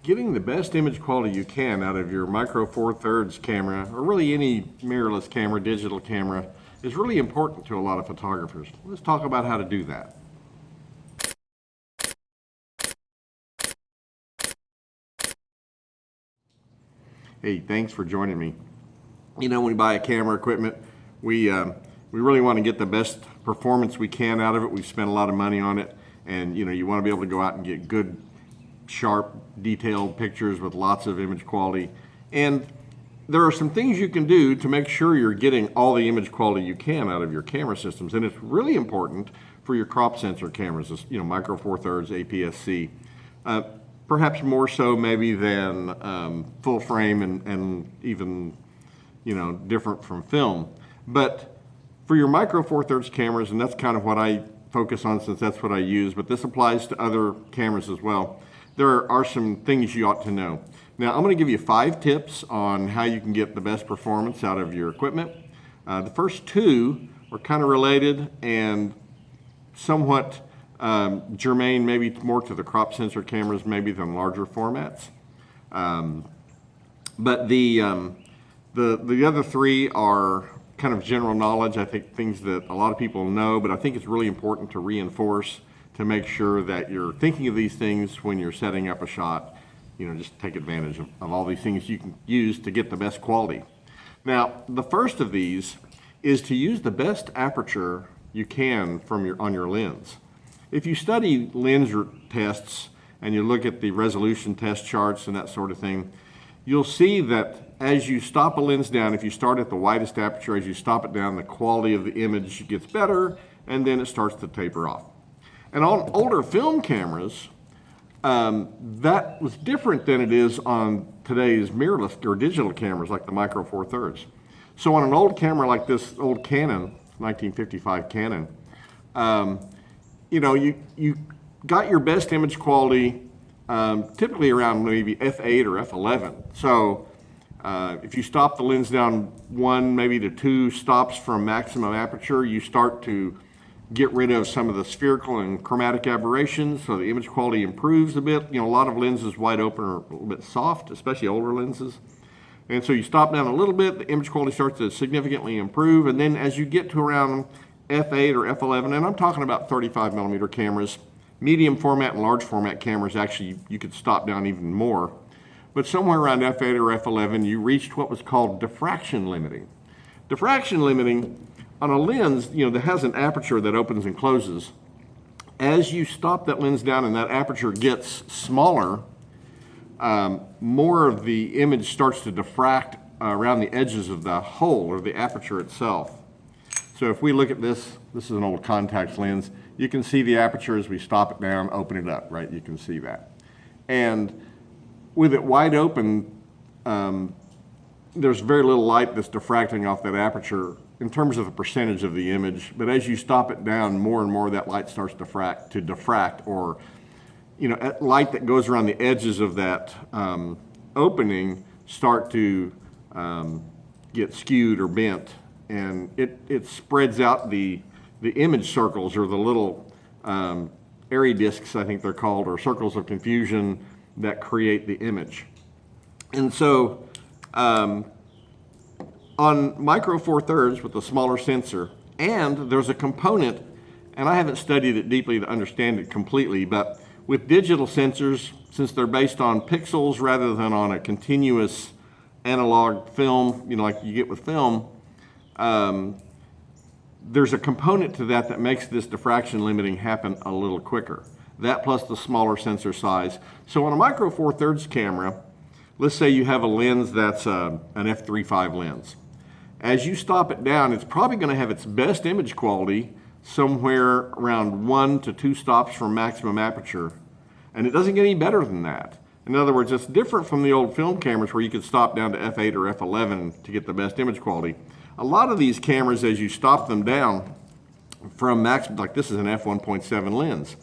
Getting the best image quality you can out of your Micro Four Thirds camera, or really any mirrorless camera, digital camera, is really important to a lot of photographers. Let's talk about how to do that. Hey, thanks for joining me. You know, when we buy a camera equipment, we really want to get the best performance we can out of it. We've spent a lot of money on it, and you want to be able to go out and get good, sharp, detailed pictures with lots of image quality. And there are some things you can do to make sure you're getting all the image quality you can out of your camera systems, and it's really important for your crop sensor cameras, Micro Four Thirds, APS-C. Perhaps more so maybe than full frame and even different from film. But for your Micro Four Thirds cameras, and that's kind of what I focus on since that's what I use, but this applies to other cameras as well, there are some things you ought to know. Now, I'm going to give you 5 tips on how you can get the best performance out of your equipment. The first 2 are kind of related and somewhat germane, maybe more to the crop sensor cameras, maybe than larger formats. But the other 3 are kind of general knowledge. I think things that a lot of people know, but I think it's really important to reinforce to make sure that you're thinking of these things when you're setting up a shot. Just take advantage of all these things you can use to get the best quality. Now, the first of these is to use the best aperture you can on your lens. If you study lens tests and you look at the resolution test charts and that sort of thing, you'll see that as you stop a lens down, if you start at the widest aperture, as you stop it down, the quality of the image gets better, and then it starts to taper off. And on older film cameras, that was different than it is on today's mirrorless or digital cameras like the Micro Four Thirds. So on an old camera like this old Canon, 1955 Canon, you got your best image quality typically around maybe f8 or f11. So if you stop the lens down 1, maybe to 2 stops from maximum aperture, you start to get rid of some of the spherical and chromatic aberrations, so the image quality improves a bit. A lot of lenses wide open are a little bit soft, especially older lenses. And so you stop down a little bit, the image quality starts to significantly improve, and then as you get to around f8 or f11, and I'm talking about 35 millimeter cameras, medium format and large format cameras, actually you could stop down even more. But somewhere around f8 or f11, you reached what was called diffraction limiting. Diffraction limiting on a lens, that has an aperture that opens and closes. As you stop that lens down and that aperture gets smaller, more of the image starts to diffract around the edges of the hole or the aperture itself. So if we look at this is an old contact lens. You can see the aperture as we stop it down, open it up, right? You can see that. And with it wide open, there's very little light that's diffracting off that aperture in terms of the percentage of the image. But as you stop it down, more and more of that light starts to diffract, or light that goes around the edges of that opening start to get skewed or bent, and it spreads out the image circles, or the little airy discs, I think they're called, or circles of confusion that create the image. And so on Micro Four Thirds with the smaller sensor, and there's a component, and I haven't studied it deeply to understand it completely, but with digital sensors, since they're based on pixels rather than on a continuous analog film, like you get with film, there's a component to that makes this diffraction limiting happen a little quicker. That plus the smaller sensor size. So on a Micro Four Thirds camera, let's say you have a lens that's an f3.5 lens. As you stop it down, it's probably going to have its best image quality somewhere around 1 to 2 stops from maximum aperture. And it doesn't get any better than that. In other words, it's different from the old film cameras where you could stop down to f8 or f11 to get the best image quality. A lot of these cameras, as you stop them down from maximum, like this is an f1.7 lens.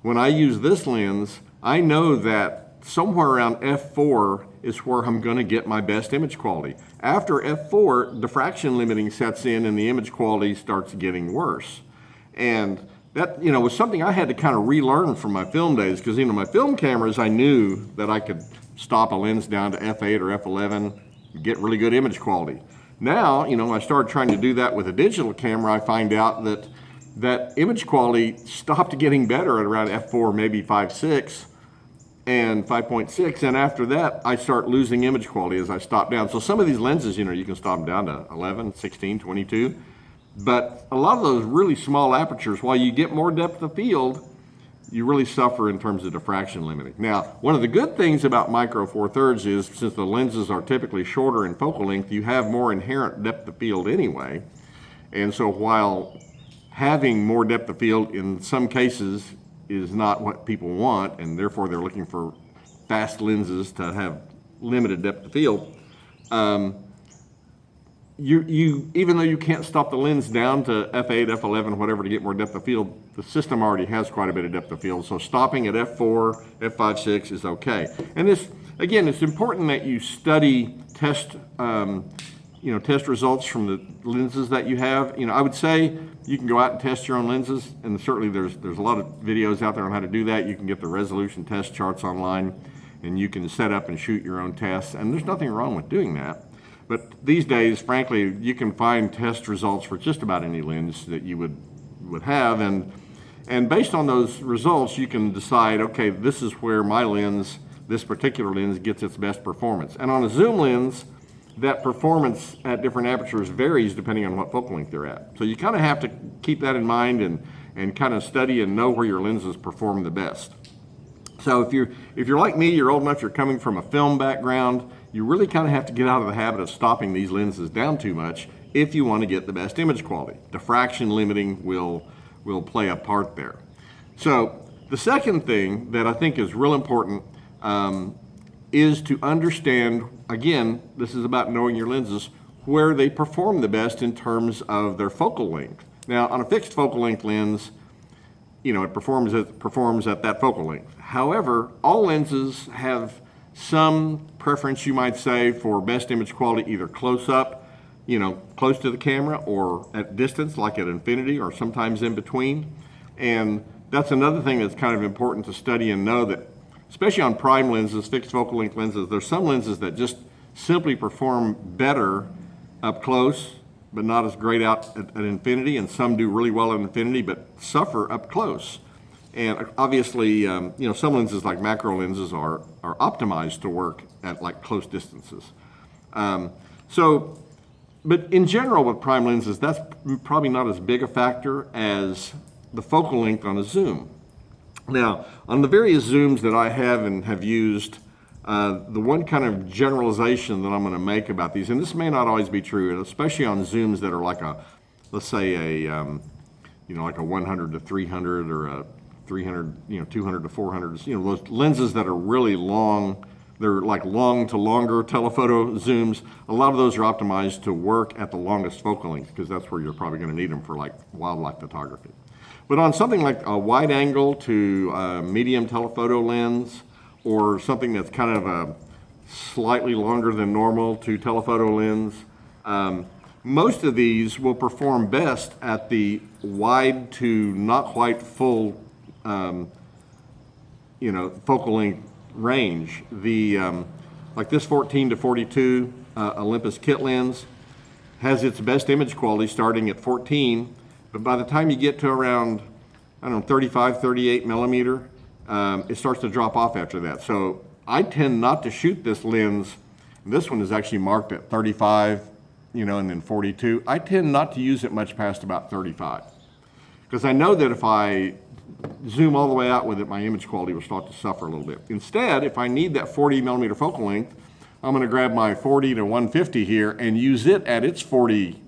When I use this lens, I know that somewhere around f4 is where I'm going to get my best image quality. After f4, diffraction limiting sets in and the image quality starts getting worse. And that, was something I had to kind of relearn from my film days, because, my film cameras, I knew that I could stop a lens down to f8 or f11, get really good image quality. Now, I started trying to do that with a digital camera. I find out that image quality stopped getting better at around f4, maybe 5.6 and 5.6, and after that, I start losing image quality as I stop down. So some of these lenses, you can stop them down to 11, 16, 22, but a lot of those really small apertures, while you get more depth of field, you really suffer in terms of diffraction limiting. Now, one of the good things about Micro Four Thirds is, since the lenses are typically shorter in focal length, you have more inherent depth of field anyway. And so while having more depth of field in some cases is not what people want, and therefore they're looking for fast lenses to have limited depth of field, you even though you can't stop the lens down to f8, f11, whatever, to get more depth of field, the system already has quite a bit of depth of field. So stopping at f4, f5, 6 is okay. And this, again, it's important that you study test results from the lenses that you have. I would say you can go out and test your own lenses, and certainly there's a lot of videos out there on how to do that. You can get the resolution test charts online, and you can set up and shoot your own tests, and there's nothing wrong with doing that. But these days, frankly, you can find test results for just about any lens that you would have, and based on those results, you can decide, okay, this is where my lens, this particular lens, gets its best performance. And on a zoom lens, that performance at different apertures varies depending on what focal length they're at. So you kind of have to keep that in mind and kind of study and know where your lenses perform the best. So if you're like me, you're old enough, you're coming from a film background, you really kind of have to get out of the habit of stopping these lenses down too much if you want to get the best image quality. Diffraction limiting will play a part there. So the second thing that I think is real important is to understand, again, this is about knowing your lenses, where they perform the best in terms of their focal length. Now, on a fixed focal length lens, it performs at that focal length. However, all lenses have some preference, you might say, for best image quality, either close up, close to the camera, or at distance, like at infinity, or sometimes in between. And that's another thing that's kind of important to study and know, that especially on prime lenses, fixed focal length lenses, there's some lenses that just simply perform better up close, but not as great out at infinity, and some do really well at infinity, but suffer up close. And obviously, some lenses like macro lenses are optimized to work at like close distances. But in general with prime lenses, that's probably not as big a factor as the focal length on a zoom. Now, on the various zooms that I have and have used, the one kind of generalization that I'm going to make about these, and this may not always be true, especially on zooms that are like let's say like a 100 to 300 or a 300, 200 to 400, those lenses that are really long, they're like long to longer telephoto zooms. A lot of those are optimized to work at the longest focal length, because that's where you're probably going to need them for like wildlife photography. But on something like a wide angle to medium telephoto lens, or something that's kind of a slightly longer than normal to telephoto lens, most of these will perform best at the wide to not quite full focal length range. Like this 14 to 42 Olympus kit lens has its best image quality starting at 14, but by the time you get to around, 35, 38 millimeter, it starts to drop off after that. So I tend not to shoot this lens. This one is actually marked at 35, and then 42. I tend not to use it much past about 35, because I know that if I zoom all the way out with it, my image quality will start to suffer a little bit. Instead, if I need that 40 millimeter focal length, I'm going to grab my 40 to 150 here and use it at its 40,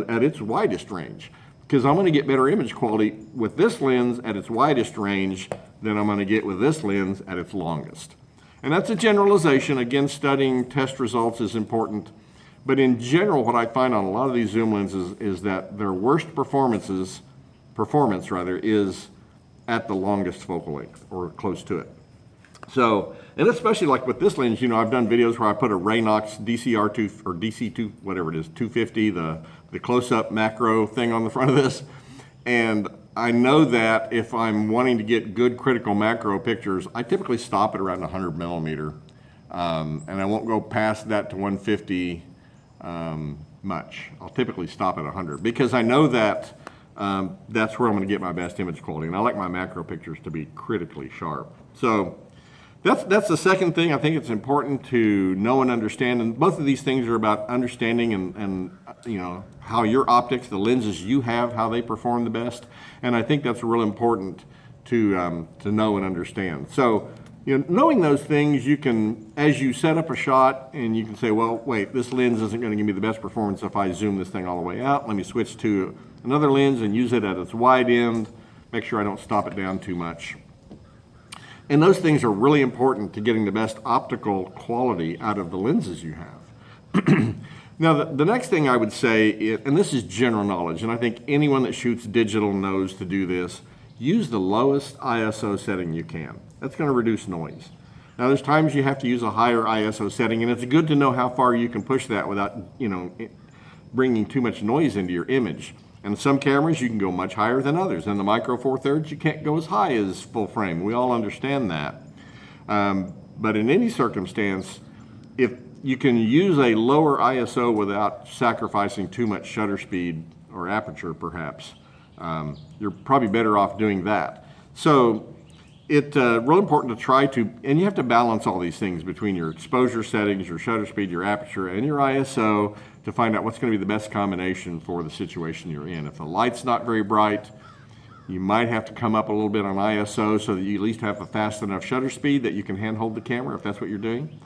at its widest range, because I'm going to get better image quality with this lens at its widest range than I'm going to get with this lens at its longest. And that's a generalization. Again, studying test results is important. But in general, what I find on a lot of these zoom lenses is that their worst performance is at the longest focal length, or close to it. So, and especially like with this lens, I've done videos where I put a Raynox DCR2 or DC2, whatever it is, 250, the close-up macro thing on the front of this. And I know that if I'm wanting to get good critical macro pictures, I typically stop at around 100 millimeter. And I won't go past that to 150 much. I'll typically stop at 100 because I know that that's where I'm going to get my best image quality. And I like my macro pictures to be critically sharp. So that's the second thing I think it's important to know and understand. And both of these things are about understanding and you know, how your optics, the lenses you have, how they perform the best. And I think that's real important to know and understand. So, you know, knowing those things, you can, as you set up a shot, and you can say, well, wait, this lens isn't going to give me the best performance if I zoom this thing all the way out. Let me switch to another lens and use it at its wide end. Make sure I don't stop it down too much. And those things are really important to getting the best optical quality out of the lenses you have. Now, the next thing I would say, and this is general knowledge, and I think anyone that shoots digital knows to do this, use the lowest ISO setting you can. That's going to reduce noise. Now, there's times you have to use a higher ISO setting, and it's good to know how far you can push that without, you know, bringing too much noise into your image. And some cameras, you can go much higher than others. And the Micro Four Thirds, you can't go as high as full frame. We all understand that. But in any circumstance, if you can use a lower ISO without sacrificing too much shutter speed or aperture, perhaps, you're probably better off doing that. So it's real important to try to, and you have to balance all these things between your exposure settings, your shutter speed, your aperture, and your ISO to find out what's going to be the best combination for the situation you're in. If the light's not very bright, you might have to come up a little bit on ISO so that you at least have a fast enough shutter speed that you can handhold the camera if that's what you're doing.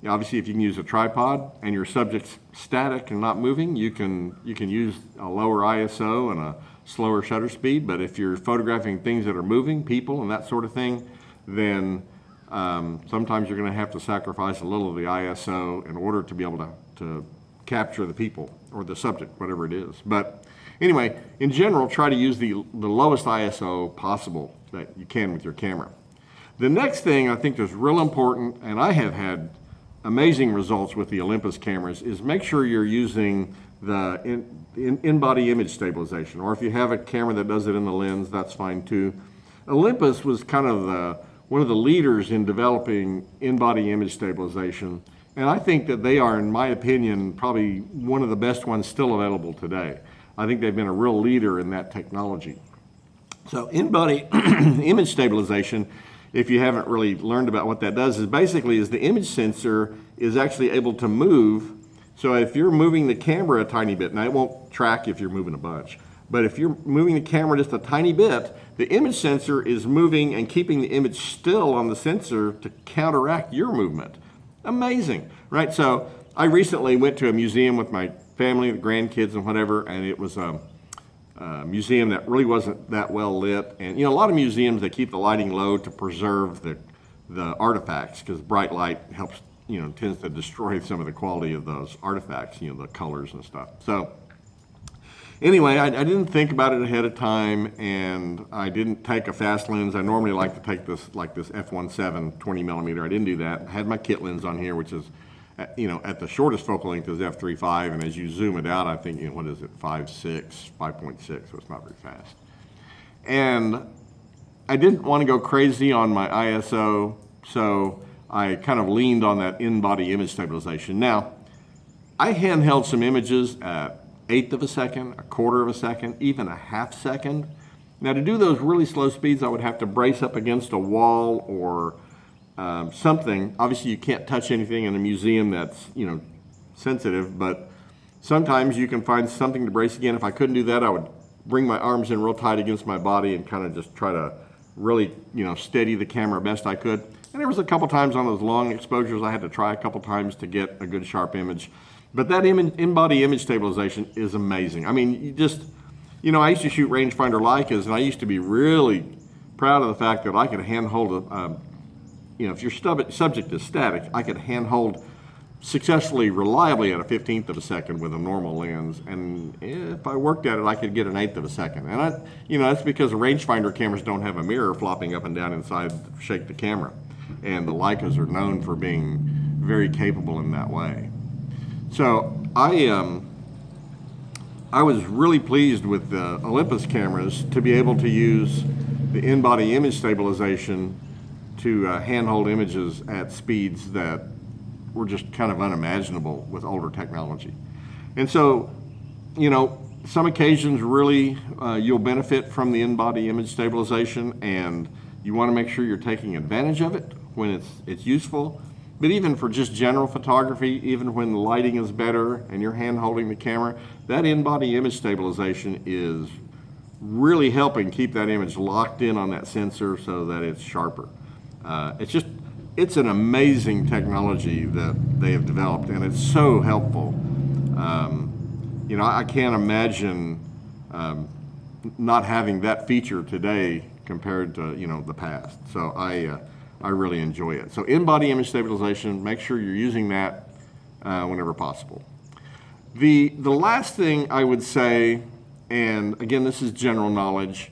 Obviously, if you can use a tripod and your subject's static and not moving, you can use a lower ISO and a slower shutter speed. But if you're photographing things that are moving, people and that sort of thing, then sometimes you're going to have to sacrifice a little of the ISO in order to be able to capture the people or the subject, whatever it is. But anyway, in general, try to use the lowest ISO possible that you can with your camera. The next thing I think is real important, and I have had amazing results with the Olympus cameras, is make sure you're using the in-body image stabilization, or if you have a camera that does it in the lens, that's fine too. Olympus was kind of one of the leaders in developing in-body image stabilization, and I think that they are, in my opinion, probably one of the best ones still available today. I think they've been a real leader in that technology. So in-body image stabilization, if you haven't really learned about what that does, is basically the image sensor is actually able to move. So if you're moving the camera a tiny bit, now it won't track if you're moving a bunch, but if you're moving the camera just a tiny bit, the image sensor is moving and keeping the image still on the sensor to counteract your movement. Amazing, right? So I recently went to a museum with my family, the grandkids and whatever, and it was a museum that really wasn't that well lit. And you know, a lot of museums, they keep the lighting low to preserve the artifacts, because bright light helps, you know, tends to destroy some of the quality of those artifacts, you know, the colors and stuff. So anyway, I didn't think about it ahead of time, and I didn't take a fast lens. I normally like to take this, like this f1.7 20 millimeter. I didn't do that. I had my kit lens on here, which is, you know, at the shortest focal length is f3.5, and as you zoom it out, I think, you know, what is it, 5.6, 5.6, so it's not very fast. And I didn't want to go crazy on my ISO, so I kind of leaned on that in-body image stabilization. Now, I handheld some images at 1/8 of a second, 1/4 of a second, even a 1/2 second. Now, to do those really slow speeds, I would have to brace up against a wall or something. Obviously, you can't touch anything in a museum that's, you know, sensitive, but sometimes you can find something to brace again. If I couldn't do that, I would bring my arms in real tight against my body and kind of just try to really, you know, steady the camera best I could. And there was a couple times on those long exposures I had to try a couple times to get a good sharp image. But that in-body image stabilization is amazing. I mean, you just, you know, I used to shoot rangefinder Leicas, and I used to be really proud of the fact that I could handhold you know, if your subject is static, I could handhold successfully, reliably at a 1/15 of a second with a normal lens. And if I worked at it, I could get an 1/8 of a second. And you know, that's because the rangefinder cameras don't have a mirror flopping up and down inside to shake the camera. And the Leicas are known for being very capable in that way. So I I was really pleased with the Olympus cameras to be able to use the in-body image stabilization to handhold images at speeds that were just kind of unimaginable with older technology. And so, you know, some occasions really you'll benefit from the in-body image stabilization, and you want to make sure you're taking advantage of it when it's useful. But even for just general photography, even when the lighting is better and you're hand holding the camera, that in-body image stabilization is really helping keep that image locked in on that sensor so that it's sharper. It's an amazing technology that they have developed, and it's so helpful. You know, I can't imagine not having that feature today compared to, you know, the past. So I really enjoy it. So in-body image stabilization, make sure you're using that whenever possible. The last thing I would say, and again, this is general knowledge,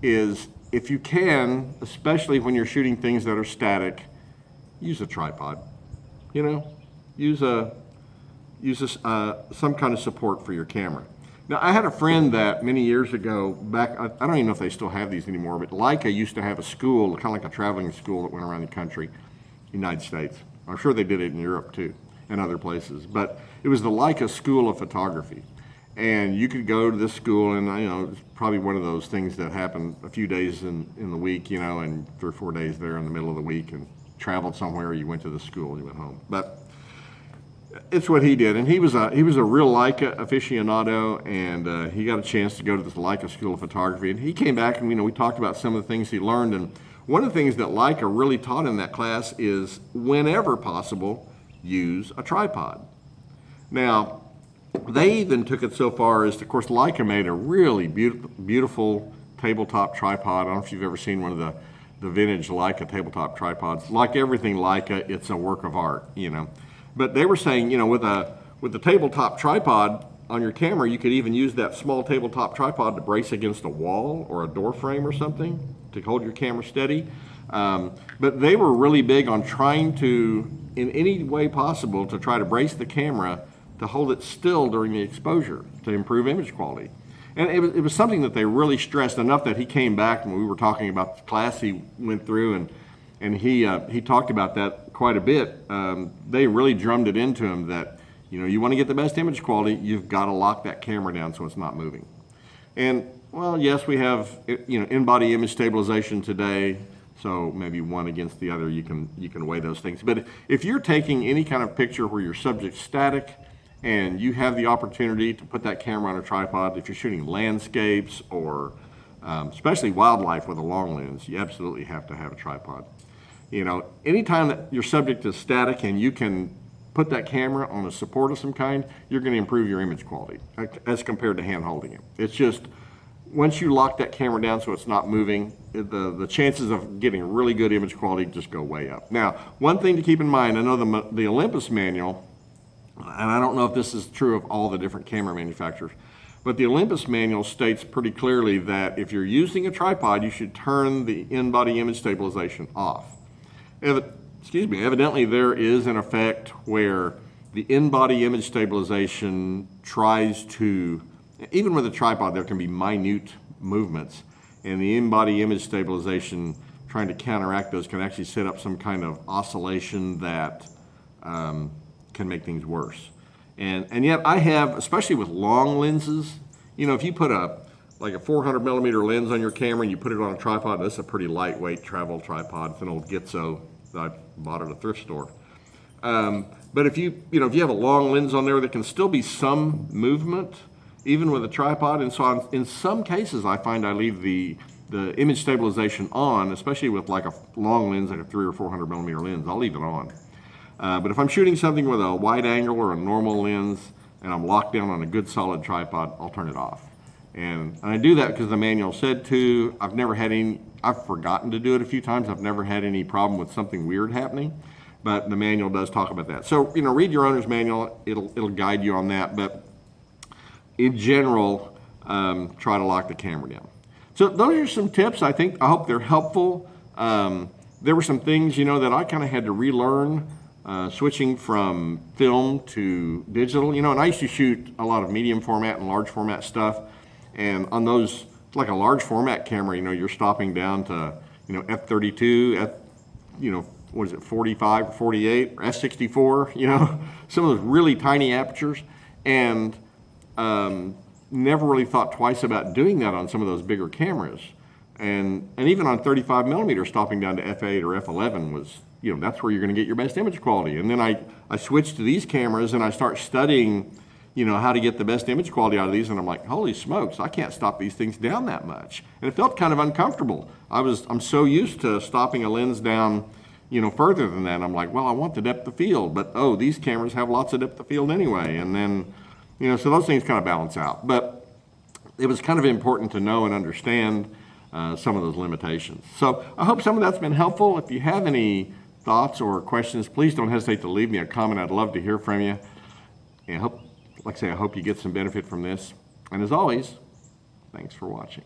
is if you can, especially when you're shooting things that are static, use a tripod. You know, use some kind of support for your camera. Now, I had a friend that many years ago, back, I don't even know if they still have these anymore, but Leica used to have a school, kind of like a traveling school that went around the country, United States. I'm sure they did it in Europe too, and other places. But it was the Leica School of Photography. And you could go to this school, and you know, it's probably one of those things that happened a few days in the week, you know, and 3 or 4 days there in the middle of the week, and traveled somewhere, you went to the school, and you went home. But it's what he did, and he was a real Leica aficionado, and he got a chance to go to this Leica School of Photography, and he came back, and you know, we talked about some of the things he learned, and one of the things that Leica really taught in that class is, whenever possible, use a tripod. Now, they even took it so far as, of course, Leica made a really beautiful tabletop tripod. I don't know if you've ever seen one of the vintage Leica tabletop tripods. Like everything Leica, it's a work of art, you know. But they were saying, you know, with the tabletop tripod on your camera, you could even use that small tabletop tripod to brace against a wall or a door frame or something to hold your camera steady. But they were really big on trying to, in any way possible, to try to brace the camera to hold it still during the exposure to improve image quality. And it was something that they really stressed enough that he came back when we were talking about the class he went through, and he talked about that quite a bit. They really drummed it into him that, you know, you want to get the best image quality, you've got to lock that camera down so it's not moving. And well, yes, we have, you know, in-body image stabilization today, so maybe one against the other, you can weigh those things. But if you're taking any kind of picture where your subject's static and you have the opportunity to put that camera on a tripod, if you're shooting landscapes or especially wildlife with a long lens, you absolutely have to have a tripod. You know, anytime that your subject is static and you can put that camera on a support of some kind, you're going to improve your image quality as compared to hand holding it. It's just, once you lock that camera down so it's not moving, the chances of getting really good image quality just go way up. Now, one thing to keep in mind, I know the Olympus manual, and I don't know if this is true of all the different camera manufacturers, but the Olympus manual states pretty clearly that if you're using a tripod, you should turn the in-body image stabilization off. Evidently there is an effect where the in-body image stabilization tries to, even with a tripod there can be minute movements, and the in-body image stabilization trying to counteract those can actually set up some kind of oscillation that can make things worse. And yet I have, especially with long lenses, you know, if you put like a 400 millimeter lens on your camera and you put it on a tripod, this is a pretty lightweight travel tripod. It's an old Gitzo that I bought at a thrift store. But if you have a long lens on there, there can still be some movement, even with a tripod. And so in some cases, I find I leave the image stabilization on, especially with like a long lens, like a 300 or 400 millimeter lens, I'll leave it on. But if I'm shooting something with a wide angle or a normal lens and I'm locked down on a good solid tripod, I'll turn it off. And I do that because the manual said to. I've forgotten to do it a few times. I've never had any problem with something weird happening, but the manual does talk about that. So, you know, read your owner's manual. It'll guide you on that. But in general, try to lock the camera down. So those are some tips. I hope they're helpful. There were some things, you know, that I kind of had to relearn switching from film to digital. And I used to shoot a lot of medium format and large format stuff. And on those, like a large format camera, you're stopping down to, f32, what is it, 45 or 48, or f64, some of those really tiny apertures. And never really thought twice about doing that on some of those bigger cameras. And even on 35 millimeter, stopping down to f8 or f11 was, that's where you're going to get your best image quality. And then I switched to these cameras and I start studying, how to get the best image quality out of these. And I'm like, holy smokes, I can't stop these things down that much. And it felt kind of uncomfortable. I'm so used to stopping a lens down, further than that. I'm like, well, I want the depth of field, but these cameras have lots of depth of field anyway. And then, so those things kind of balance out. But it was kind of important to know and understand some of those limitations. So I hope some of that's been helpful. If you have any thoughts or questions, please don't hesitate to leave me a comment. I'd love to hear from you. And I hope you get some benefit from this. And as always, thanks for watching.